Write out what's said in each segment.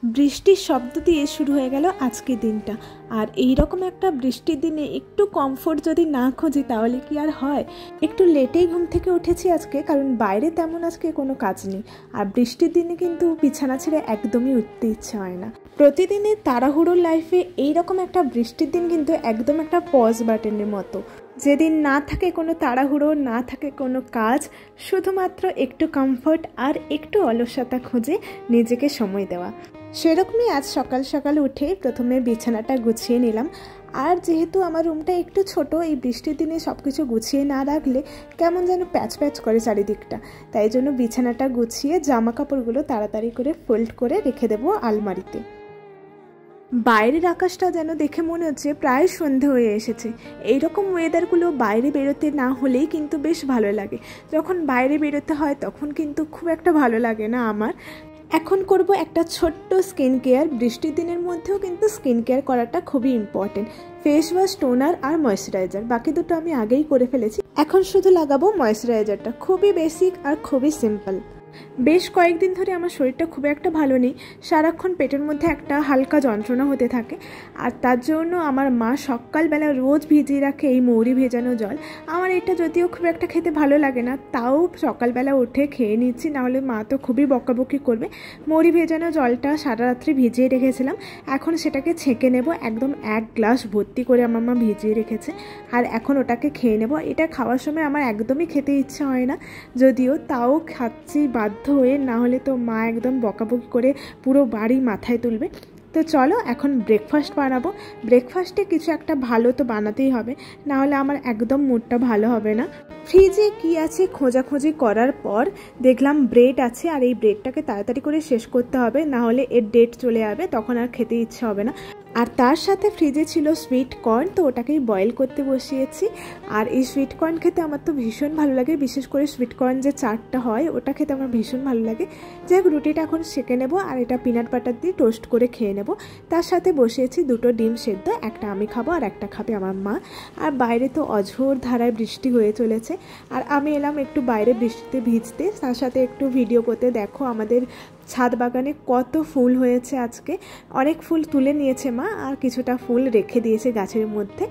বৃষ্টির শব্দ দিয়ে শুরু হয়ে গেল আজকের দিনটা। আর এই রকম একটা বৃষ্টির দিনে একটু কমফোর্ট যদি না খুঁজি তাহলে কি আর হয়। একটু লেটেই ঘুম থেকে উঠেছি আজকে, কারণ বাইরে তেমন আজকে কোনো কাজ নেই। আর বৃষ্টির দিনে কিন্তু বিছানা ছেড়ে একদমই উঠতে ইচ্ছে হয় না। প্রতিদিনের তাড়াহুড়োর লাইফে এইরকম একটা বৃষ্টির দিন কিন্তু একদম একটা পজ বাটনের মতো। যেদিন না থাকে কোনো তাড়াহুড়ো, না থাকে কোনো কাজ, শুধুমাত্র একটু কমফোর্ট আর একটু অলসতা খুঁজে নিজেকে সময় দেওয়া। সেরকমই আজ সকাল সকাল উঠে প্রথমে বিছানাটা গুছিয়ে নিলাম। আর যেহেতু আমার রুমটা একটু ছোট, এই বৃষ্টির দিনে সব কিছু গুছিয়ে না রাখলে কেমন যেন প্যাচ প্যাচ করে চারিদিকটা, তাই জন্য বিছানাটা গুছিয়ে জামা কাপড়গুলো তাড়াতাড়ি করে ফোল্ড করে রেখে দেবো আলমারিতে। বাইরের আকাশটা যেন দেখে মনে হচ্ছে প্রায় সন্ধে হয়ে এসেছে। এইরকম ওয়েদারগুলো বাইরে বেরোতে না হলেই কিন্তু বেশ ভালো লাগে। যখন বাইরে বেরোতে হয় তখন কিন্তু খুব একটা ভালো লাগে না আমার। এখন করব একটা ছোট্ট স্কিন কেয়ার। বৃষ্টির দিনের মধ্যেও কিন্তু স্কিন কেয়ার করাটা খুবই ইম্পর্টেন্ট। ফেস ওয়াশ, টোনার আর ময়েশ্চারাইজার, বাকি দুটো আমি আগেই করে ফেলেছি। এখন শুধু লাগাবো ময়েশ্চারাইজারটা। খুবই বেসিক আর খুবই সিম্পল। বেশ কয়েকদিন ধরে আমার শরীরটা খুব একটা ভালো নেই। সারাক্ষণ পেটের মধ্যে একটা হালকা যন্ত্রণা হতে থাকে। আর তার জন্য আমার মা সকালবেলা রোজ ভিজিয়ে রাখে এই মৌরি ভেজানো জল। আমার এটা যদিও খুব একটা খেতে ভালো লাগে না, তাও সকালবেলা উঠে খেয়ে নিচ্ছি, নাহলে মা তো খুবই বকাবকি করবে। মৌরি ভেজানো জলটা সারা রাত্রি ভিজিয়ে রেখেছিলাম, এখন সেটাকে ছেঁকে নেব। একদম 1 গ্লাস ভর্তি করে আমার মা ভিজিয়ে রেখেছে, আর এখন ওটাকে খেয়ে নেব। এটা খাওয়ার সময় আমার একদমই খেতে ইচ্ছে হয় না, যদিও তাও খাচ্ছি বাধ্য হয়ে, না হলে তো মা একদম বকাবকি করে পুরো বাড়ি মাথায় তুলবে। তো চলো এখন ব্রেকফাস্ট বানাবো। ব্রেকফাস্টে কিছু একটা ভালো তো বানাতেই হবে, না হলে আমার একদম মুডটা ভালো হবে না। ফ্রিজে কি আছে খোঁজাখুঁজি করার পর দেখলাম ব্রেড আছে, আর এই ব্রেডটাকে তাড়াতাড়ি করে শেষ করতে হবে, না হলে এর ডেট চলে যাবে, তখন আর খেতে ইচ্ছে হবে না। আর তার সাথে ফ্রিজে ছিল সুইট কর্ন, তো ওটাকেই বয়েল করতে বসিয়েছি। আর এই সুইট কর্ন খেতে আমার তো ভীষণ ভালো লাগে, বিশেষ করে সুইট কর্ন যে চাটটা হয় ওটা খেতে আমার ভীষণ ভালো লাগে। যাই হোক, রুটিটা এখন সেঁকে নেব আর এটা পিনাট বাটার দিয়ে টোস্ট করে খেয়ে নেব। তার সাথে বসিয়েছি 2টো ডিম সেদ্ধ, একটা আমি খাবো আর একটা খাবে আমার মা। আর বাইরে তো অঝোর ধারায় বৃষ্টি হয়ে চলেছে, আর আমি এলাম একটু বাইরে বৃষ্টিতে ভিজতে, তার সাথে একটু ভিডিও করতে। দেখো আমাদের ছাদ বাগানে কত ফুল হয়েছে আজকে। অনেক ফুল তুলে নিয়েছে মা, আর কিছুটা ফুল রেখে দিয়েছে গাছের মধ্যে।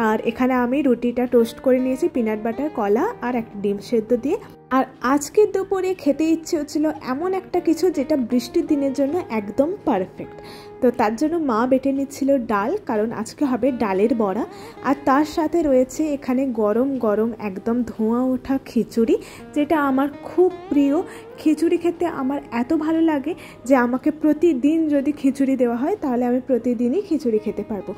আর এখানে আমি রুটিটা টোস্ট করে নিয়েছি পিনাট বাটার, কলা আর একটা ডিম সেদ্ধ দিয়ে। আর আজকের দুপুরে খেতে ইচ্ছে হচ্ছিল এমন একটা কিছু যেটা বৃষ্টির দিনের জন্য একদম পারফেক্ট। তো তার জন্য মা বেটে নিচ্ছিল ডাল, কারণ আজকে হবে ডালের বড়া। আর তার সাথে রয়েছে এখানে গরম গরম একদম ধোঁয়া ওঠা খিচুড়ি, যেটা আমার খুব প্রিয়। খিচুড়ি খেতে আমার এত ভালো লাগে যে আমাকে প্রতিদিন যদি খিচুড়ি দেওয়া হয় তাহলে আমি প্রতিদিনই খিচুড়ি খেতে পারবো।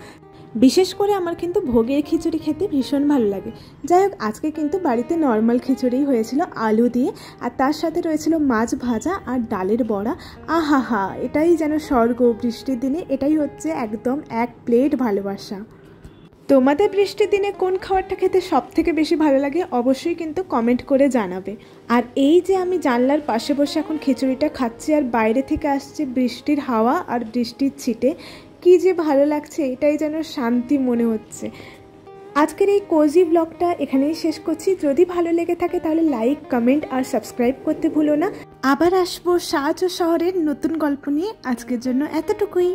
বিশেষ করে আমার কিন্তু ভোগের খিচুড়ি খেতে ভীষণ ভালো লাগে। যাই হোক, আজকে কিন্তু বাড়িতে নর্মাল খিচুড়ি হয়েছিল আলু দিয়ে, আর তার সাথে রয়েছিল মাছ ভাজা আর ডালের বড়া। আহা, এটাই যেন স্বর্গ। বৃষ্টির দিনে এটাই হচ্ছে একদম 1 প্লেট ভালোবাসা। তোমাদের বৃষ্টির দিনে কোন খাবারটা খেতে সব থেকে বেশি ভালো লাগে অবশ্যই কিন্তু কমেন্ট করে জানাবে। আর এই যে আমি জানলার পাশে বসে এখন খিচুড়িটা খাচ্ছি, আর বাইরে থেকে আসছে বৃষ্টির হাওয়া আর বৃষ্টির ছিটে, কি যে ভালো লাগছে, এটাই যেন শান্তি মনে হচ্ছে। আজকের এই কোজি ব্লগটা এখানেই শেষ করছি। যদি ভালো লেগে থাকে তাহলে লাইক, কমেন্ট আর সাবস্ক্রাইব করতে ভুলো না। আবার আসবো সাজ ও শহরের নতুন গল্প নিয়ে। আজকের জন্য এতটুকুই।